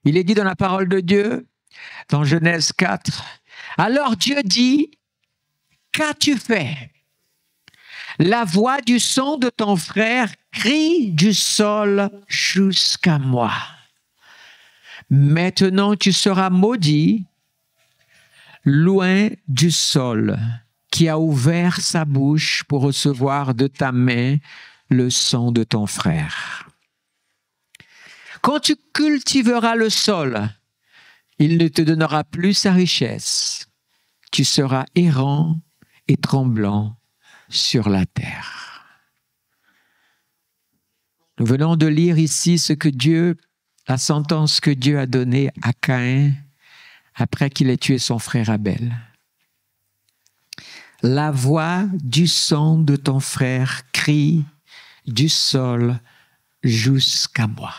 Il est dit dans la parole de Dieu, dans Genèse 4, « Alors Dieu dit, qu'as-tu fait? La voix du son de ton frère crie du sol jusqu'à moi. Maintenant tu seras maudit, loin du sol, qui a ouvert sa bouche pour recevoir de ta main le son de ton frère. Quand tu cultiveras le sol, il ne te donnera plus sa richesse. Tu seras errant et tremblant sur la terre. » Nous venons de lire ici ce que Dieu, la sentence que Dieu a donnée à Caïn après qu'il ait tué son frère Abel. La voix du son de ton frère crie du sol jusqu'à moi.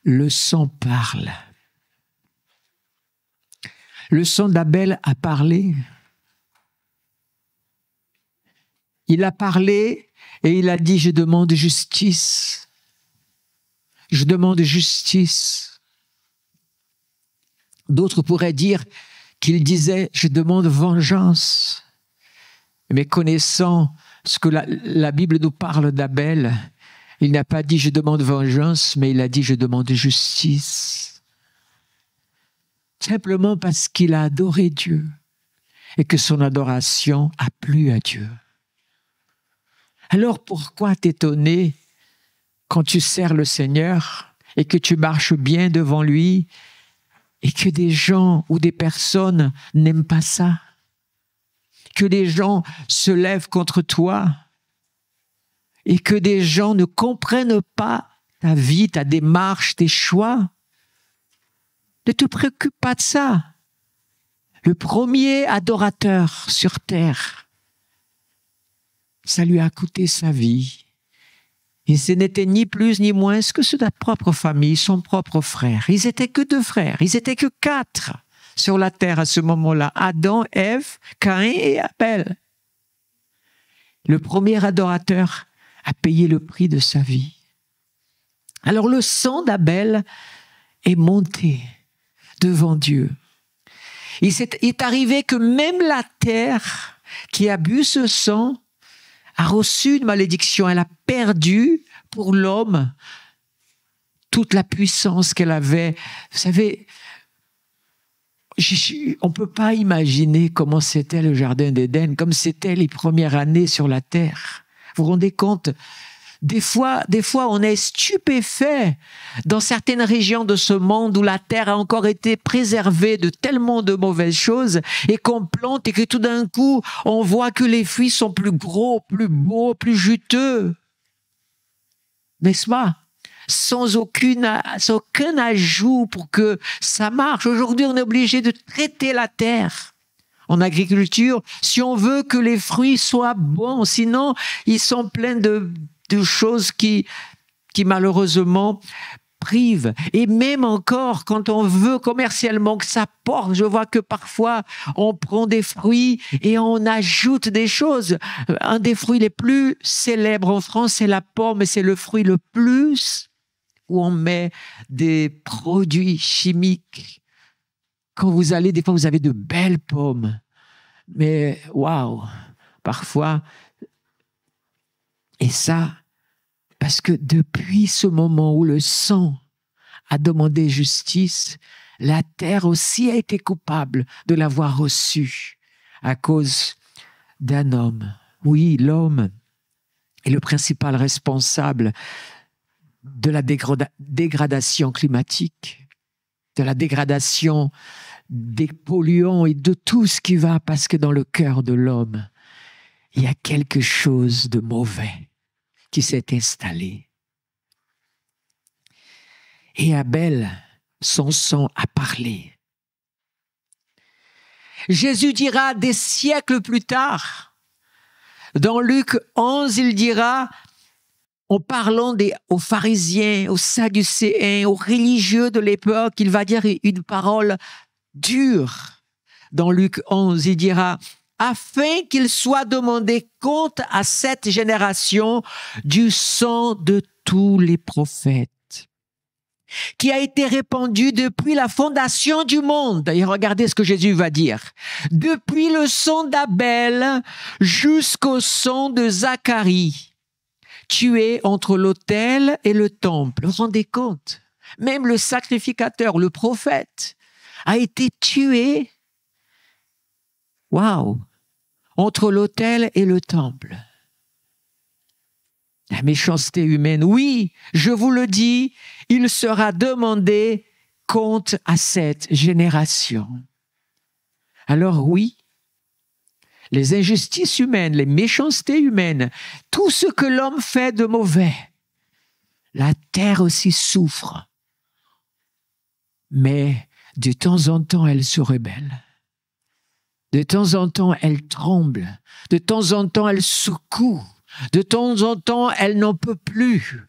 Le son parle. Le son d'Abel a parlé. Il a parlé et il a dit, je demande justice. Je demande justice. D'autres pourraient dire qu'il disait, je demande vengeance. Mais connaissant ce que la Bible nous parle d'Abel, il n'a pas dit, je demande vengeance, mais il a dit, je demande justice. Simplement parce qu'il a adoré Dieu et que son adoration a plu à Dieu. Alors pourquoi t'étonner quand tu sers le Seigneur et que tu marches bien devant lui et que des gens ou des personnes n'aiment pas ça? Que des gens se lèvent contre toi et que des gens ne comprennent pas ta vie, ta démarche, tes choix? Ne te préoccupe pas de ça. Le premier adorateur sur terre, ça lui a coûté sa vie. Et ce n'était ni plus ni moins que sa propre famille, son propre frère. Ils n'étaient que 2 frères, ils n'étaient que 4 sur la terre à ce moment-là. Adam, Ève, Caïn et Abel. Le premier adorateur a payé le prix de sa vie. Alors le sang d'Abel est monté devant Dieu. Il est arrivé que même la terre qui a bu ce sang a reçu une malédiction. Elle a perdu pour l'homme toute la puissance qu'elle avait. Vous savez, on ne peut pas imaginer comment c'était le jardin d'Éden, comme c'était les premières années sur la terre. Vous vous rendez compte? Des fois, on est stupéfait dans certaines régions de ce monde où la terre a encore été préservée de tellement de mauvaises choses et qu'on plante et que tout d'un coup, on voit que les fruits sont plus gros, plus beaux, plus juteux. N'est-ce pas? Sans aucun ajout pour que ça marche. Aujourd'hui, on est obligé de traiter la terre. En agriculture, si on veut que les fruits soient bons, sinon ils sont pleins de choses qui malheureusement privent. Et même encore, quand on veut commercialement que ça porte, je vois que parfois on prend des fruits et on ajoute des choses. Un des fruits les plus célèbres en France, c'est la pomme, et c'est le fruit le plus où on met des produits chimiques. Quand vous allez, des fois vous avez de belles pommes, mais waouh, parfois. Et ça, parce que depuis ce moment où le sang a demandé justice, la terre aussi a été coupable de l'avoir reçu à cause d'un homme. Oui, l'homme est le principal responsable de la dégradation climatique, de la dégradation des polluants et de tout ce qui va, parce que dans le cœur de l'homme, il y a quelque chose de mauvais qui s'est installé. Et Abel, son sang a parlé. Jésus dira des siècles plus tard, dans Luc 11, il dira, en parlant aux pharisiens, aux sadducéens, aux religieux de l'époque, il va dire une parole dure. Dans Luc 11, il dira, afin qu'il soit demandé compte à cette génération du sang de tous les prophètes qui a été répandu depuis la fondation du monde. Et regardez ce que Jésus va dire. Depuis le sang d'Abel jusqu'au sang de Zacharie, tué entre l'autel et le temple. Vous vous rendez compte? Même le sacrificateur, le prophète, a été tué. Waouh! Entre l'autel et le temple. La méchanceté humaine, oui, je vous le dis, il sera demandé compte à cette génération. Alors oui, les injustices humaines, les méchancetés humaines, tout ce que l'homme fait de mauvais, la terre aussi souffre. Mais de temps en temps, elle se rebelle. De temps en temps, elle tremble. De temps en temps, elle secoue. De temps en temps, elle n'en peut plus.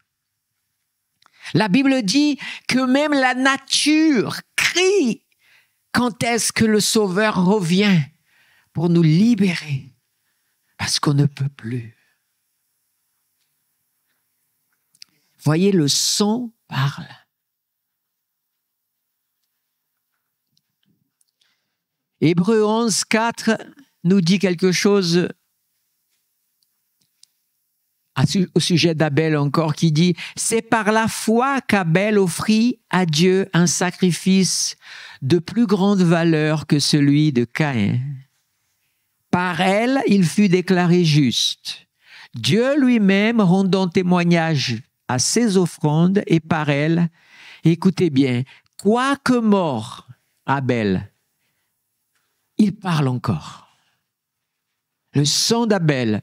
La Bible dit que même la nature crie quand est-ce que le Sauveur revient pour nous libérer, parce qu'on ne peut plus. Voyez, le sang parle. Hébreux 11, 4 nous dit quelque chose au sujet d'Abel encore, qui dit « C'est par la foi qu'Abel offrit à Dieu un sacrifice de plus grande valeur que celui de Caïn. Par elle, il fut déclaré juste, Dieu lui-même rendant témoignage à ses offrandes, et par elle, écoutez bien, quoique mort, Abel, il parle encore. Le sang d'Abel,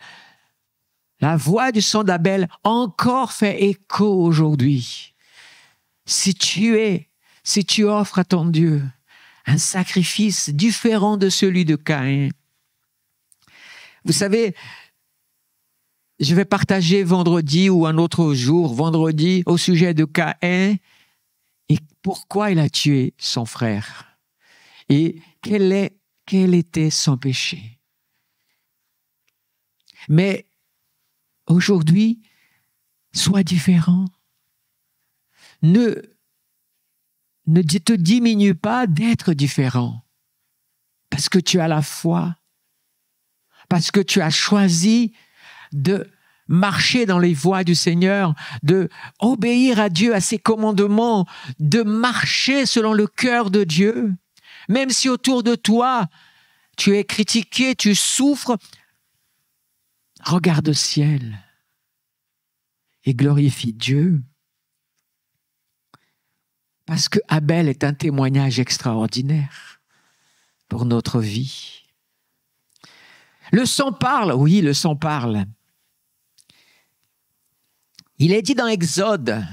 la voix du sang d'Abel encore fait écho aujourd'hui. Si tu offres à ton Dieu un sacrifice différent de celui de Caïn, vous savez, je vais partager vendredi ou un autre jour, vendredi, au sujet de Caïn et pourquoi il a tué son frère et quel était son péché. Mais aujourd'hui, sois différent. Ne te diminue pas d'être différent parce que tu as la foi, parce que tu as choisi de marcher dans les voies du Seigneur, de obéir à Dieu, à ses commandements, de marcher selon le cœur de Dieu. Même si autour de toi, tu es critiqué, tu souffres, regarde au ciel et glorifie Dieu. Parce que Abel est un témoignage extraordinaire pour notre vie. Le sang parle, oui, le sang parle. Il est dit dans Exode,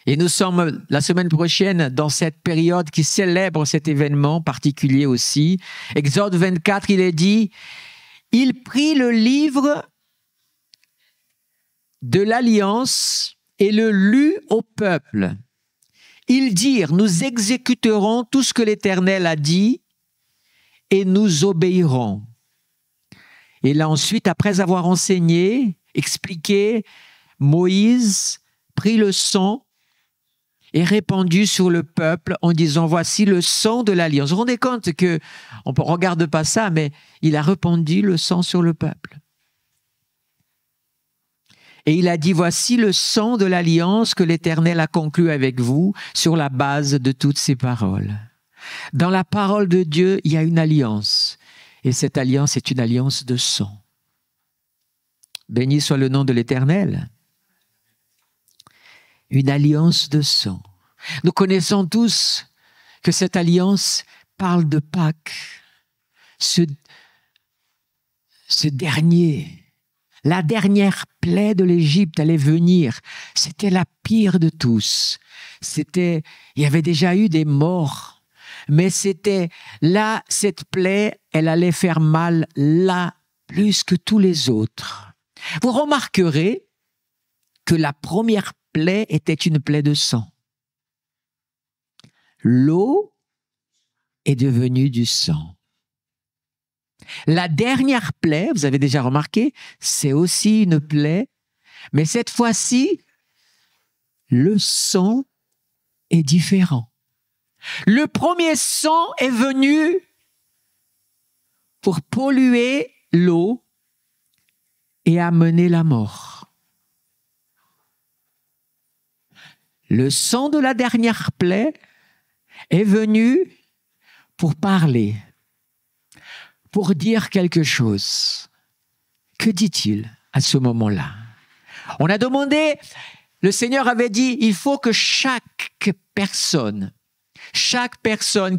et nous sommes la semaine prochaine dans cette période qui célèbre cet événement particulier aussi. Exode 24, il est dit, il prit le livre de l'Alliance et le lut au peuple. Ils dirent, nous exécuterons tout ce que l'Éternel a dit et nous obéirons. Et là ensuite, après avoir enseigné, expliqué, Moïse prit le sang et répandit sur le peuple en disant, voici le sang de l'Alliance. Vous vous rendez compte que, on ne regarde pas ça, mais il a répandu le sang sur le peuple. Et il a dit, voici le sang de l'Alliance que l'Éternel a conclu avec vous sur la base de toutes ces paroles. Dans la parole de Dieu, il y a une alliance. Et cette alliance est une alliance de sang. Béni soit le nom de l'Éternel. Une alliance de sang. Nous connaissons tous que cette alliance parle de Pâques. Ce dernier, la dernière plaie de l'Égypte allait venir. C'était la pire de tous. Il y avait déjà eu des morts. Mais c'était là, cette plaie, elle allait faire mal là plus que tous les autres. Vous remarquerez que la première plaie était une plaie de sang. L'eau est devenue du sang. La dernière plaie, vous avez déjà remarqué, c'est aussi une plaie, mais cette fois-ci, le sang est différent. Le premier sang est venu pour polluer l'eau et amener la mort. Le sang de la dernière plaie est venu pour parler, pour dire quelque chose. Que dit-il à ce moment-là? On a demandé, le Seigneur avait dit, il faut que chaque personne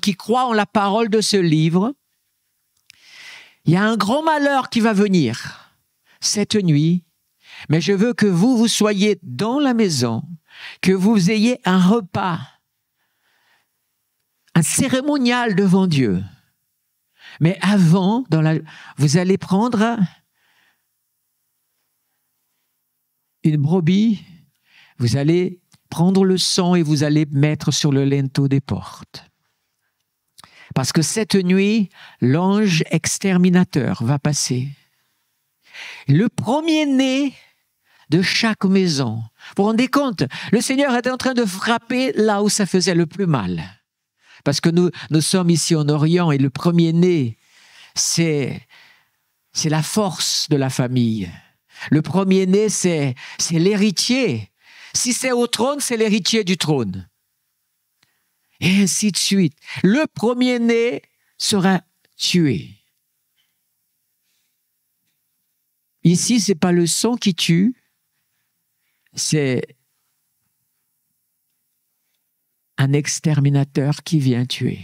qui croit en la parole de ce livre, il y a un grand malheur qui va venir cette nuit, mais je veux que vous soyez dans la maison, que vous ayez un repas, un cérémonial devant Dieu. Mais avant, vous allez prendre une brebis, vous allez prendre le sang et vous allez mettre sur le linteau des portes. Parce que cette nuit, l'ange exterminateur va passer. Le premier-né de chaque maison. Vous vous rendez compte? Le Seigneur était en train de frapper là où ça faisait le plus mal. Parce que nous sommes ici en Orient et le premier-né, c'est la force de la famille. Le premier-né, c'est l'héritier. Si c'est au trône, c'est l'héritier du trône. Et ainsi de suite. Le premier-né sera tué. Ici, ce n'est pas le sang qui tue, c'est un exterminateur qui vient tuer.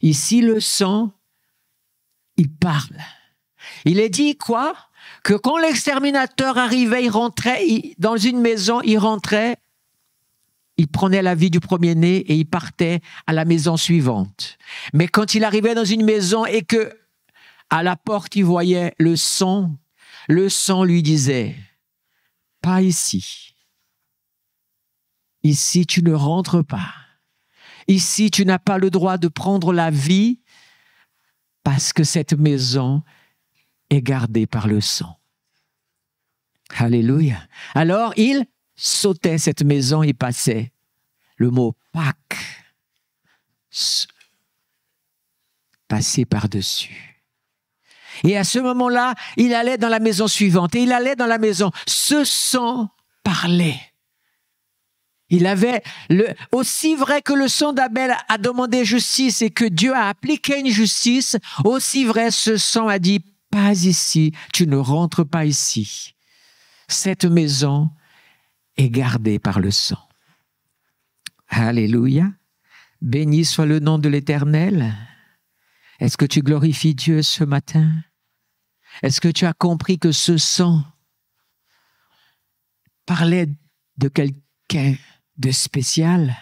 Ici, le sang, il parle. Il est dit quoi? Que quand l'exterminateur arrivait, il rentrait dans une maison, il rentrait, il prenait la vie du premier-né et il partait à la maison suivante. Mais quand il arrivait dans une maison et que à la porte, il voyait le sang lui disait, pas ici. Ici, tu ne rentres pas. Ici, tu n'as pas le droit de prendre la vie parce que cette maison est gardée par le sang. Alléluia. Alors, il sautait cette maison et passait. Le mot Pâques, passer par-dessus. Et à ce moment-là, il allait dans la maison suivante. Et il allait dans la maison. Ce sang parlait. Il avait, aussi vrai que le sang d'Abel a demandé justice et que Dieu a appliqué une justice, aussi vrai ce sang a dit, pas ici, tu ne rentres pas ici. Cette maison est gardée par le sang. Alléluia. Béni soit le nom de l'Éternel. Est-ce que tu glorifies Dieu ce matin? Est-ce que tu as compris que ce sang parlait de quelqu'un de spécial?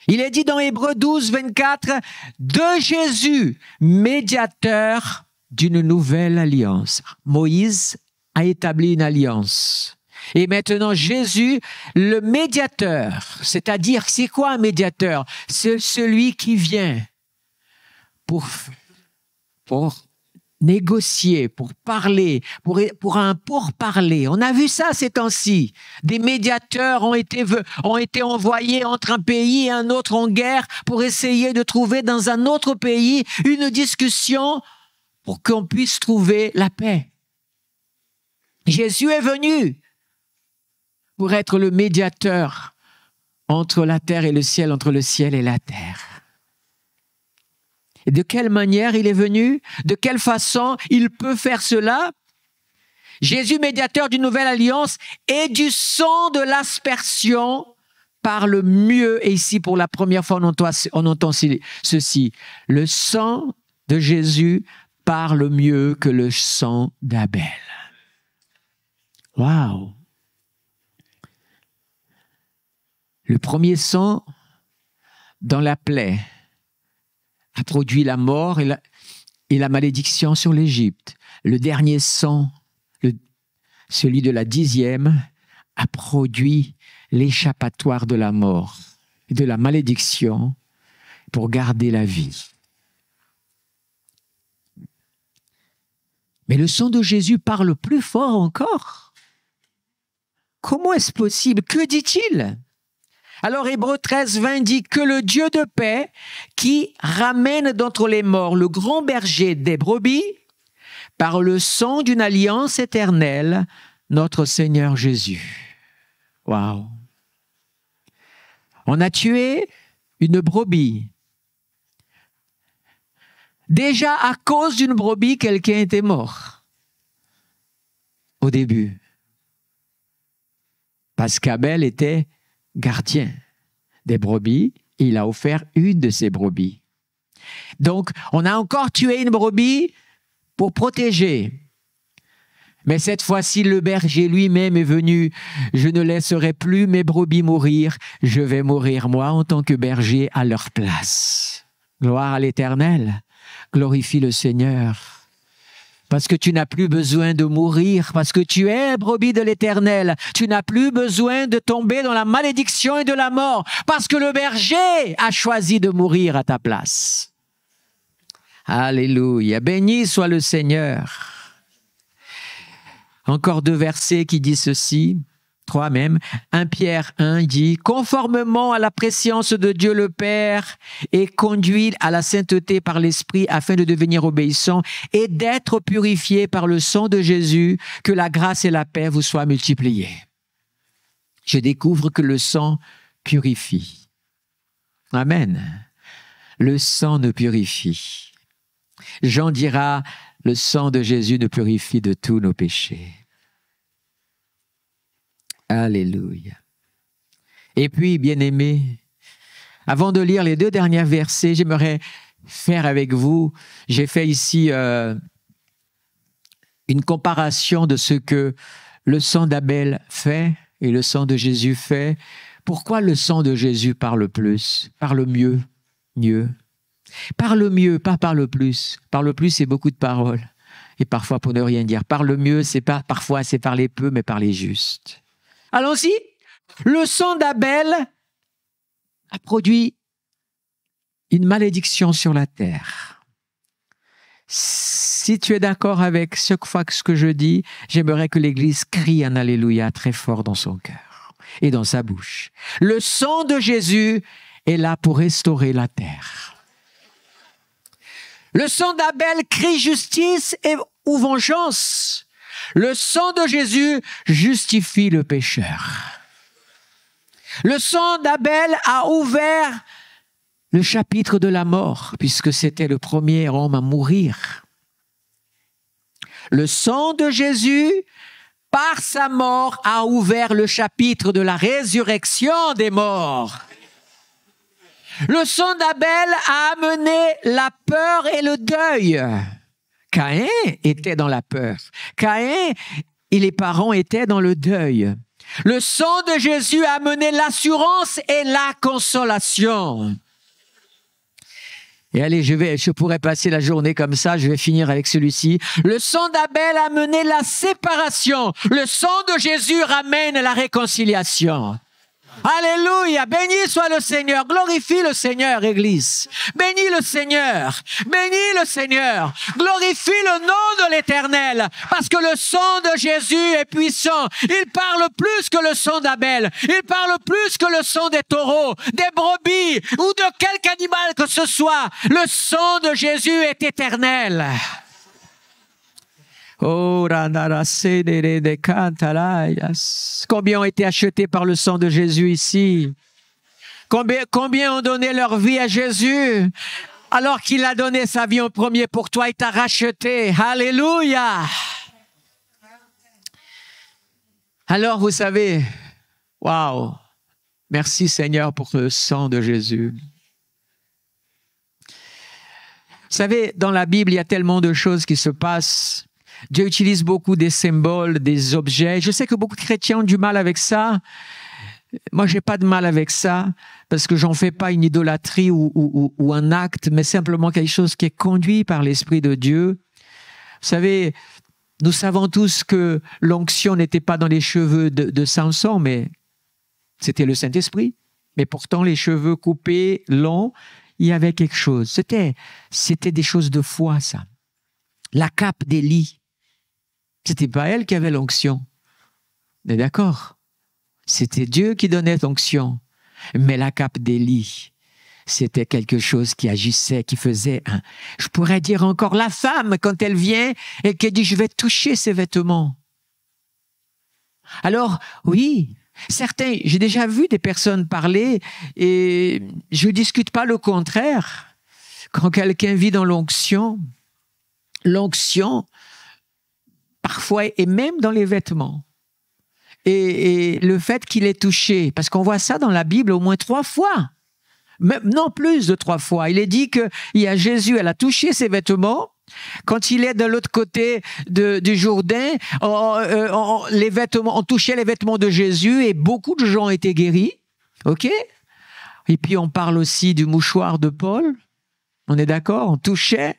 Il est dit dans Hébreux 12, 24, de Jésus, médiateur d'une nouvelle alliance. Moïse a établi une alliance. Et maintenant, Jésus, le médiateur, c'est-à-dire, c'est quoi un médiateur? C'est celui qui vient pour négocier, pour parler, pour un pourparler. On a vu ça ces temps-ci. Des médiateurs ont été envoyés entre un pays et un autre en guerre pour essayer de trouver dans un autre pays une discussion pour qu'on puisse trouver la paix. Jésus est venu pour être le médiateur entre la terre et le ciel, entre le ciel et la terre. Et de quelle manière il est venu? De quelle façon il peut faire cela? Jésus, médiateur d'une nouvelle alliance et du sang de l'aspersion, parle mieux. Et ici, pour la première fois, on entend ceci. Le sang de Jésus parle mieux que le sang d'Abel. Waouh! Le premier sang dans la plaie a produit la mort et la malédiction sur l'Égypte. Le dernier sang, celui de la 10e, a produit l'échappatoire de la mort et de la malédiction pour garder la vie. Mais le sang de Jésus parle plus fort encore. Comment est-ce possible? Que dit-il? Alors Hébreux 13, 20 dit que le Dieu de paix qui ramène d'entre les morts le grand berger des brebis par le sang d'une alliance éternelle, notre Seigneur Jésus. Waouh! On a tué une brebis. Déjà à cause d'une brebis, quelqu'un était mort au début. Parce qu'Abel était gardien des brebis, et il a offert une de ses brebis. Donc, on a encore tué une brebis pour protéger. Mais cette fois-ci, le berger lui-même est venu. Je ne laisserai plus mes brebis mourir. Je vais mourir, moi, en tant que berger, à leur place. Gloire à l'Éternel. Glorifie le Seigneur. Parce que tu n'as plus besoin de mourir, parce que tu es brebis de l'Éternel. Tu n'as plus besoin de tomber dans la malédiction et de la mort, parce que le berger a choisi de mourir à ta place. Alléluia. Béni soit le Seigneur. Encore 2 versets qui disent ceci, 3 même. 1 Pierre 1 dit, conformément à la prescience de Dieu le Père et conduit à la sainteté par l'Esprit afin de devenir obéissant et d'être purifié par le sang de Jésus, que la grâce et la paix vous soient multipliées. Je découvre que le sang purifie. Amen. Le sang nous purifie. Jean dira, le sang de Jésus nous purifie de tous nos péchés. Alléluia. Et puis, bien-aimés, avant de lire les 2 derniers versets, j'aimerais faire avec vous, j'ai fait ici une comparaison de ce que le sang d'Abel fait et le sang de Jésus fait. Pourquoi le sang de Jésus parle plus, parle mieux? Parle mieux, pas parle plus. Parle plus, c'est beaucoup de paroles. Et parfois, pour ne rien dire. Parle mieux, c'est pas, parfois, c'est parler peu, mais parler juste. Allons-y. Le sang d'Abel a produit une malédiction sur la terre. Si tu es d'accord avec ce que je dis, j'aimerais que l'Église crie un Alléluia très fort dans son cœur et dans sa bouche. Le sang de Jésus est là pour restaurer la terre. Le sang d'Abel crie justice ou vengeance. Le sang de Jésus justifie le pécheur. Le sang d'Abel a ouvert le chapitre de la mort, puisque c'était le premier homme à mourir. Le sang de Jésus, par sa mort, a ouvert le chapitre de la résurrection des morts. Le sang d'Abel a amené la peur et le deuil. Caïn était dans la peur. Caïn et les parents étaient dans le deuil. Le sang de Jésus a amené l'assurance et la consolation. Et allez, je pourrais passer la journée comme ça, je vais finir avec celui-ci. Le sang d'Abel a amené la séparation. Le sang de Jésus ramène la réconciliation. Alléluia, béni soit le Seigneur, glorifie le Seigneur, Église. Bénis le Seigneur, glorifie le nom de l'Éternel, parce que le sang de Jésus est puissant. Il parle plus que le sang d'Abel, il parle plus que le sang des taureaux, des brebis ou de quelque animal que ce soit. Le sang de Jésus est éternel. Oh, combien ont été achetés par le sang de Jésus ici? Combien ont donné leur vie à Jésus? Alors qu'il a donné sa vie en premier pour toi, il t'a racheté. Alléluia! Alors, vous savez, waouh! Merci Seigneur pour le sang de Jésus. Vous savez, dans la Bible, il y a tellement de choses qui se passent. Dieu utilise beaucoup des symboles, des objets. Je sais que beaucoup de chrétiens ont du mal avec ça. Moi, j'ai pas de mal avec ça parce que j'en fais pas une idolâtrie ou un acte, mais simplement quelque chose qui est conduit par l'Esprit de Dieu. Vous savez, nous savons tous que l'onction n'était pas dans les cheveux de Samson, mais c'était le Saint-Esprit. Mais pourtant, les cheveux coupés, longs, il y avait quelque chose. C'était des choses de foi, ça. La cape d'Élie. C'était pas elle qui avait l'onction. On est d'accord? C'était Dieu qui donnait l'onction. Mais la cape d'Élie, c'était quelque chose qui agissait, qui faisait je pourrais dire encore la femme quand elle vient et qu'elle dit « je vais toucher ses vêtements ». Alors, oui, certains, j'ai déjà vu des personnes parler et je ne discute pas le contraire. Quand quelqu'un vit dans l'onction, parfois est même dans les vêtements. Et le fait qu'il est touché, parce qu'on voit ça dans la Bible au moins 3 fois, même, non plus de 3 fois. Il est dit qu'il y a Jésus, elle a touché ses vêtements. Quand il est de l'autre côté du Jourdain, les vêtements, on touchait les vêtements de Jésus et beaucoup de gens étaient guéris. OK? Et puis on parle aussi du mouchoir de Paul. On est d'accord? On touchait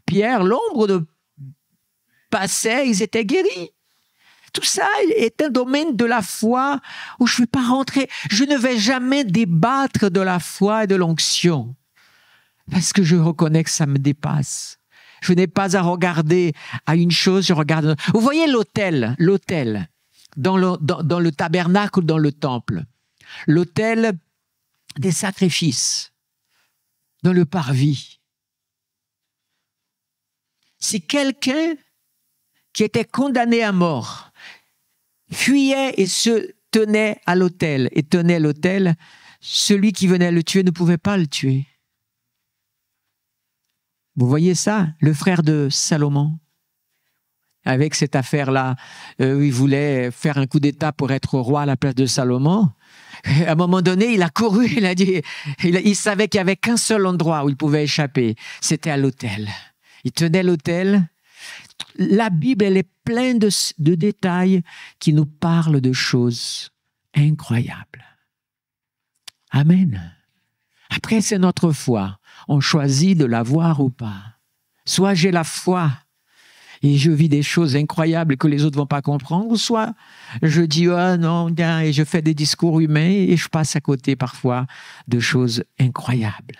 Pierre, l'ombre de passait, ils étaient guéris. Tout ça est un domaine de la foi où je ne vais pas rentrer. Je ne vais jamais débattre de la foi et de l'onction parce que je reconnais que ça me dépasse. Je n'ai pas à regarder à une chose, je regarde... Vous voyez l'autel dans le tabernacle ou dans le temple. L'autel des sacrifices, dans le parvis. Si quelqu'un qui était condamné à mort fuyait et se tenait à l'autel et tenait l'autel, celui qui venait le tuer ne pouvait pas le tuer. Vous voyez ça, le frère de Salomon, avec cette affaire-là, où il voulait faire un coup d'État pour être roi à la place de Salomon. À un moment donné, il a couru, il savait qu'il n'y avait qu'un seul endroit où il pouvait échapper, c'était à l'autel. Il tenait l'autel. La Bible, elle est pleine de détails qui nous parlent de choses incroyables. Amen. Après, c'est notre foi. On choisit de la voir ou pas. Soit j'ai la foi et je vis des choses incroyables que les autres ne vont pas comprendre, soit je dis « oh non » et je fais des discours humains et je passe à côté parfois de choses incroyables.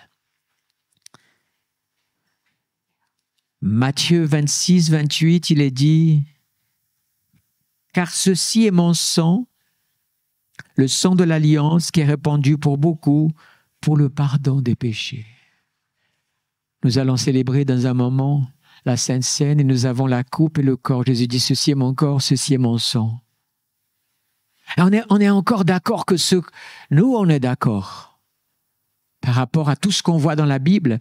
Matthieu 26, 28, il est dit « Car ceci est mon sang, le sang de l'alliance qui est répandu pour beaucoup pour le pardon des péchés. » Nous allons célébrer dans un moment la Sainte Seine et nous avons la coupe et le corps. Jésus dit « Ceci est mon corps, ceci est mon sang. » On est encore d'accord que nous, on est d'accord par rapport à tout ce qu'on voit dans la Bible,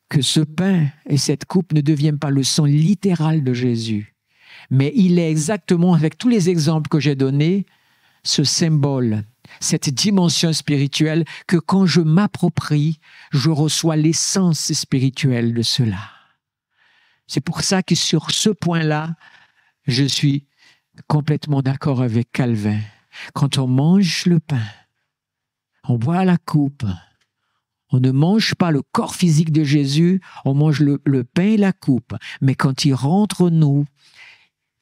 que ce pain et cette coupe ne deviennent pas le sang littéral de Jésus. Mais il est exactement, avec tous les exemples que j'ai donnés, ce symbole, cette dimension spirituelle que quand je m'approprie, je reçois l'essence spirituelle de cela. C'est pour ça que sur ce point-là, je suis complètement d'accord avec Calvin. Quand on mange le pain, on boit la coupe, on ne mange pas le corps physique de Jésus, on mange le pain et la coupe. Mais quand il rentre en nous,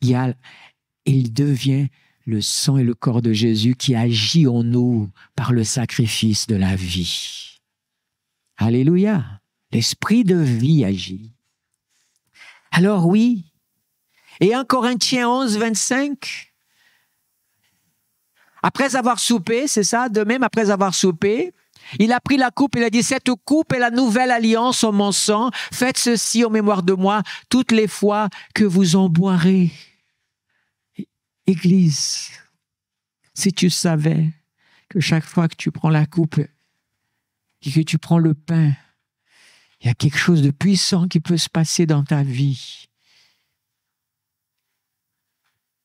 il devient le sang et le corps de Jésus qui agit en nous par le sacrifice de la vie. Alléluia! L'esprit de vie agit. Alors oui, et 1 Corinthiens 11, 25, après avoir soupé, c'est ça, de même après avoir soupé, il a pris la coupe, il a dit, cette coupe est la nouvelle alliance en mon sang, faites ceci en mémoire de moi toutes les fois que vous en boirez. Église, si tu savais que chaque fois que tu prends la coupe et que tu prends le pain, il y a quelque chose de puissant qui peut se passer dans ta vie.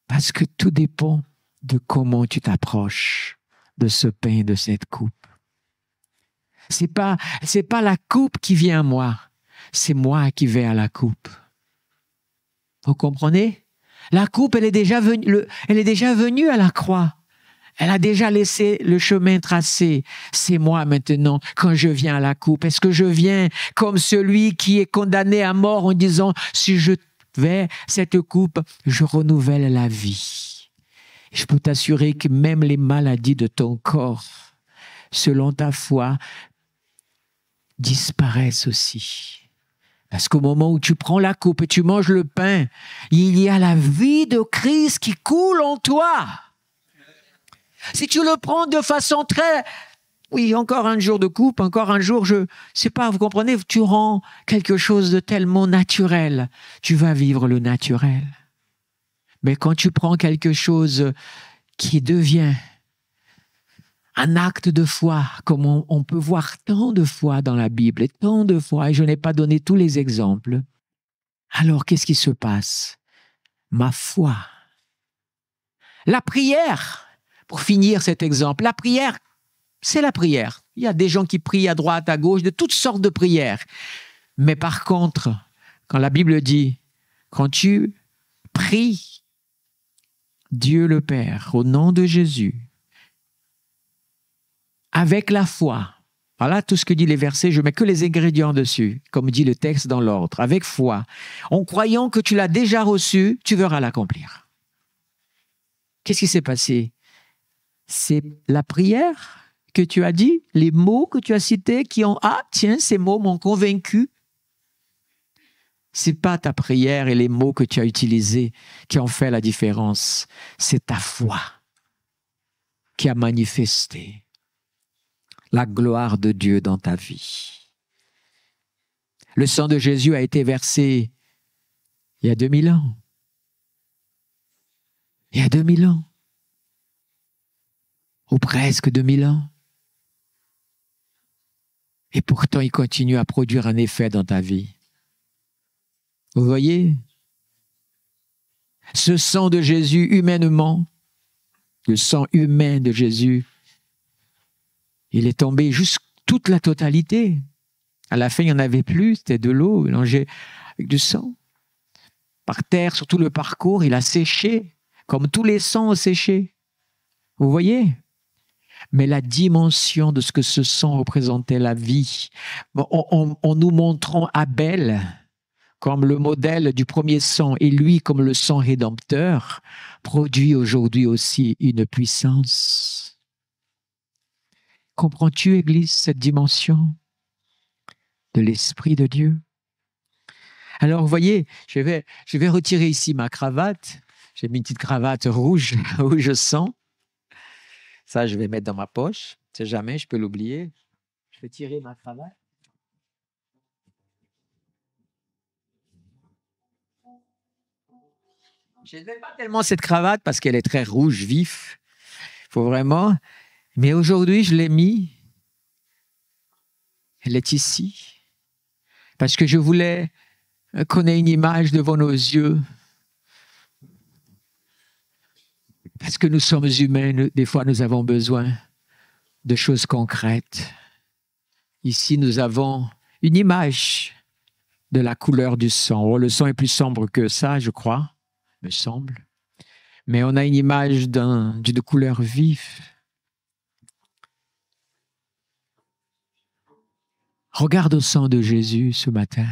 Parce que tout dépend de comment tu t'approches de ce pain et de cette coupe. C'est pas la coupe qui vient à moi, c'est moi qui vais à la coupe. Vous comprenez? La coupe, elle est déjà venue à la croix. Elle a déjà laissé le chemin tracé. C'est moi maintenant, quand je viens à la coupe. Est-ce que je viens comme celui qui est condamné à mort en disant, si je vais cette coupe, je renouvelle la vie. Je peux t'assurer que même les maladies de ton corps, selon ta foi, disparaissent aussi. Parce qu'au moment où tu prends la coupe et tu manges le pain, il y a la vie de Christ qui coule en toi. Si tu le prends de façon très Oui, encore un jour de coupe, encore un jour, je sais pas, vous comprenez, tu rends quelque chose de tellement naturel. Tu vas vivre le naturel. Mais quand tu prends quelque chose qui devient un acte de foi, comme on peut voir tant de fois dans la Bible, et tant de fois, et je n'ai pas donné tous les exemples, alors qu'est-ce qui se passe? Ma foi. La prière, pour finir cet exemple, la prière, c'est la prière. Il y a des gens qui prient à droite, à gauche, de toutes sortes de prières. Mais par contre, quand la Bible dit, quand tu pries Dieu le Père au nom de Jésus, avec la foi, voilà tout ce que dit les versets, je mets que les ingrédients dessus, comme dit le texte dans l'ordre, avec foi, en croyant que tu l'as déjà reçu, tu verras l'accomplir. Qu'est-ce qui s'est passé? C'est la prière que tu as dit, les mots que tu as cités qui ont « Ah, tiens, ces mots m'ont convaincu ». C'est pas ta prière et les mots que tu as utilisés qui ont fait la différence. C'est ta foi qui a manifesté la gloire de Dieu dans ta vie. Le sang de Jésus a été versé il y a 2000 ans. Il y a 2000 ans. Ou presque 2000 ans. Et pourtant, il continue à produire un effet dans ta vie. Vous voyez? Ce sang de Jésus humainement, le sang humain de Jésus, il est tombé juste toute la totalité. À la fin, il n'y en avait plus, c'était de l'eau mélangée avec du sang. Par terre, sur tout le parcours, il a séché, comme tous les sangs ont séché. Vous voyez? Mais la dimension de ce que ce sang représentait la vie, en nous montrant Abel comme le modèle du premier sang et lui comme le sang rédempteur, produit aujourd'hui aussi une puissance. Comprends-tu, Église, cette dimension de l'Esprit de Dieu? Alors, vous voyez, je vais retirer ici ma cravate. J'ai mis une petite cravate rouge, rouge sang. Ça, je vais mettre dans ma poche. On ne sait jamais, je peux l'oublier. Je vais tirer ma cravate. Je n'aime pas tellement cette cravate parce qu'elle est très rouge, vif. Il faut vraiment... Mais aujourd'hui, je l'ai mis. Elle est ici. Parce que je voulais qu'on ait une image devant nos yeux. Parce que nous sommes humains, des fois nous avons besoin de choses concrètes. Ici, nous avons une image de la couleur du sang. Oh, le sang est plus sombre que ça, je crois, me semble. Mais on a une image d'une couleur vive. Regarde au sang de Jésus ce matin.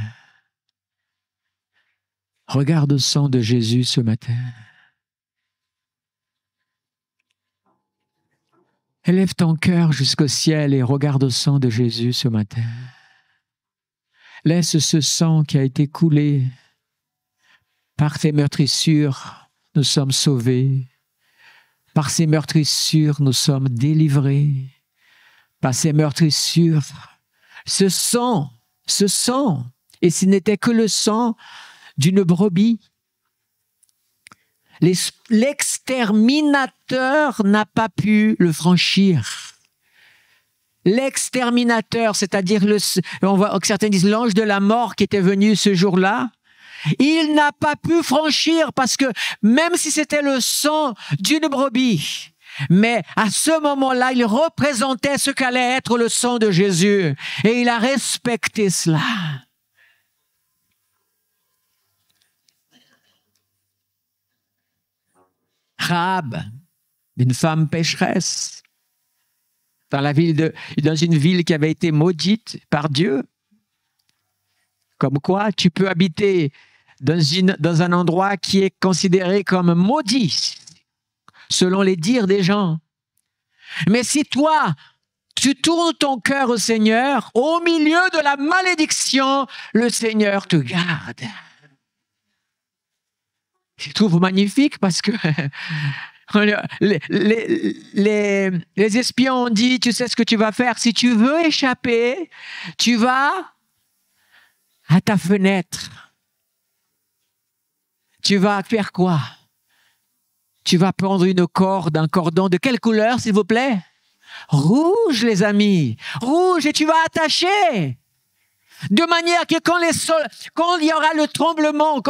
Regarde au sang de Jésus ce matin. Élève ton cœur jusqu'au ciel et regarde au sang de Jésus ce matin. Laisse ce sang qui a été coulé par tes meurtrissures, nous sommes sauvés. Par ces meurtrissures, nous sommes délivrés. Par ces meurtrissures, ce sang, et ce n'était que le sang d'une brebis. L'exterminateur n'a pas pu le franchir. L'exterminateur, c'est-à-dire, certains disent l'ange de la mort qui était venu ce jour-là, il n'a pas pu franchir parce que même si c'était le sang d'une brebis, mais à ce moment-là, il représentait ce qu'allait être le sang de Jésus et il a respecté cela. Rahab, une femme pécheresse, dans une ville qui avait été maudite par Dieu. Comme quoi, tu peux habiter dans un endroit qui est considéré comme maudit, selon les dires des gens. Mais si toi, tu tournes ton cœur au Seigneur, au milieu de la malédiction, le Seigneur te garde. Je trouve magnifique parce que Les espions ont dit, tu sais ce que tu vas faire, si tu veux échapper, tu vas à ta fenêtre. Tu vas faire quoi? Tu vas prendre une corde, un cordon de quelle couleur, s'il vous plaît? Rouge, les amis. Rouge, et tu vas attacher. De manière que quand il y aura le tremblement,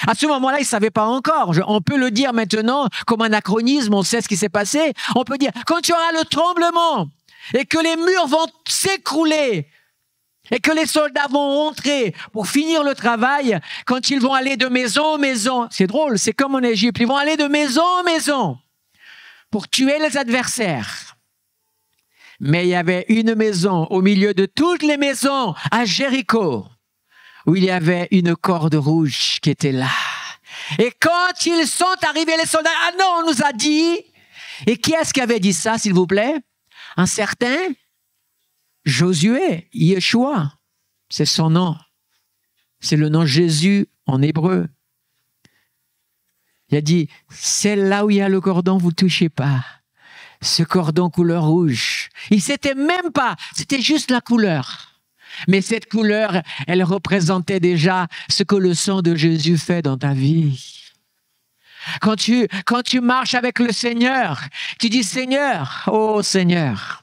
à ce moment-là, ils ne savaient pas encore. On peut le dire maintenant comme anachronisme, on sait ce qui s'est passé. On peut dire, quand il y aura le tremblement et que les murs vont s'écrouler et que les soldats vont rentrer pour finir le travail, quand ils vont aller de maison en maison, c'est drôle, c'est comme en Égypte, ils vont aller de maison en maison pour tuer les adversaires. Mais il y avait une maison au milieu de toutes les maisons à Jéricho où il y avait une corde rouge qui était là. Et quand ils sont arrivés, les soldats, ah non, on nous a dit. Et qui est-ce qui avait dit ça, s'il vous plaît? Un certain Josué, Yeshua. C'est son nom. C'est le nom Jésus en hébreu. Il a dit, c'est là où il y a le cordon, vous ne touchez pas. Ce cordon couleur rouge. Il s'était même pas, c'était juste la couleur. Mais cette couleur, elle représentait déjà ce que le sang de Jésus fait dans ta vie. Quand tu marches avec le Seigneur, tu dis Seigneur, oh Seigneur,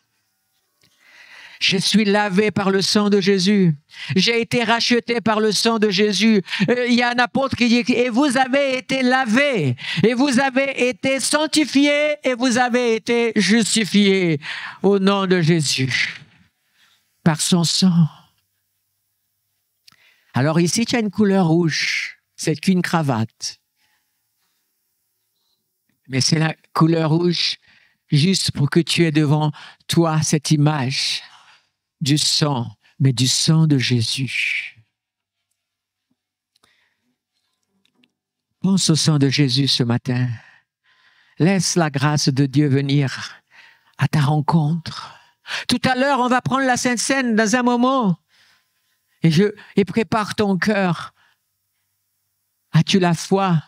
je suis lavé par le sang de Jésus. J'ai été racheté par le sang de Jésus. Il y a un apôtre qui dit, et vous avez été lavé, et vous avez été sanctifié, et vous avez été justifié au nom de Jésus, par son sang. Alors ici, tu as une couleur rouge. C'est qu'une cravate. Mais c'est la couleur rouge juste pour que tu aies devant toi cette image du sang, mais du sang de Jésus. Pense au sang de Jésus ce matin. Laisse la grâce de Dieu venir à ta rencontre. Tout à l'heure, on va prendre la Sainte Seine dans un moment. Et prépare ton cœur. As-tu la foi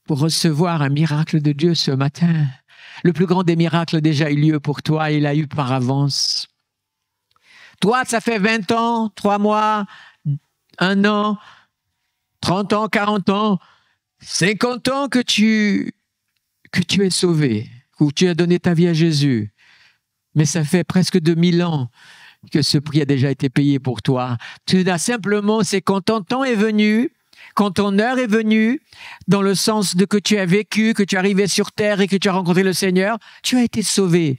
pour recevoir un miracle de Dieu ce matin? Le plus grand des miracles a déjà eu lieu pour toi, il a eu par avance. Toi, ça fait 20 ans, 3 mois, 1 an, 30 ans, 40 ans, 50 ans que tu es sauvé, que tu as donné ta vie à Jésus. Mais ça fait presque 2000 ans que ce prix a déjà été payé pour toi. Tu as simplement, c'est quand ton temps est venu, quand ton heure est venue, dans le sens de que tu as vécu, que tu es arrivé sur terre et que tu as rencontré le Seigneur, tu as été sauvé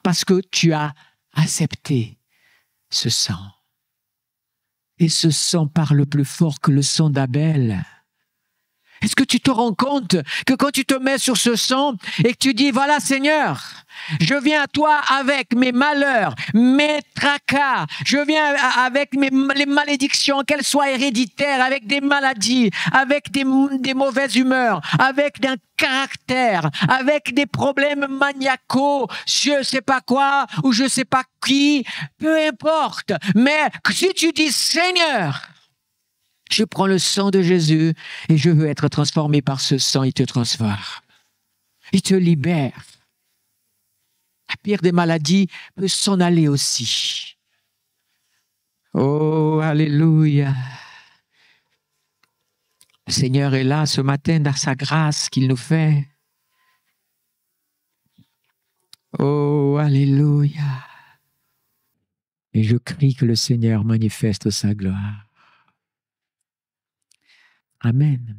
parce que tu as accepté ce sang. Et ce sang parle plus fort que le sang d'Abel. Est-ce que tu te rends compte que quand tu te mets sur ce sang et que tu dis, voilà Seigneur, je viens à toi avec mes malheurs, mes tracas, je viens avec les malédictions, qu'elles soient héréditaires, avec des maladies, avec des mauvaises humeurs, avec un caractère, avec des problèmes maniacaux, je ne sais pas quoi, ou je ne sais pas qui, peu importe. Mais si tu dis Seigneur, je prends le sang de Jésus et je veux être transformé par ce sang, il te transforme. Il te libère. La pire des maladies peut s'en aller aussi. Oh, alléluia. Le Seigneur est là ce matin dans sa grâce qu'il nous fait. Oh, alléluia. Et je crie que le Seigneur manifeste sa gloire. Amen.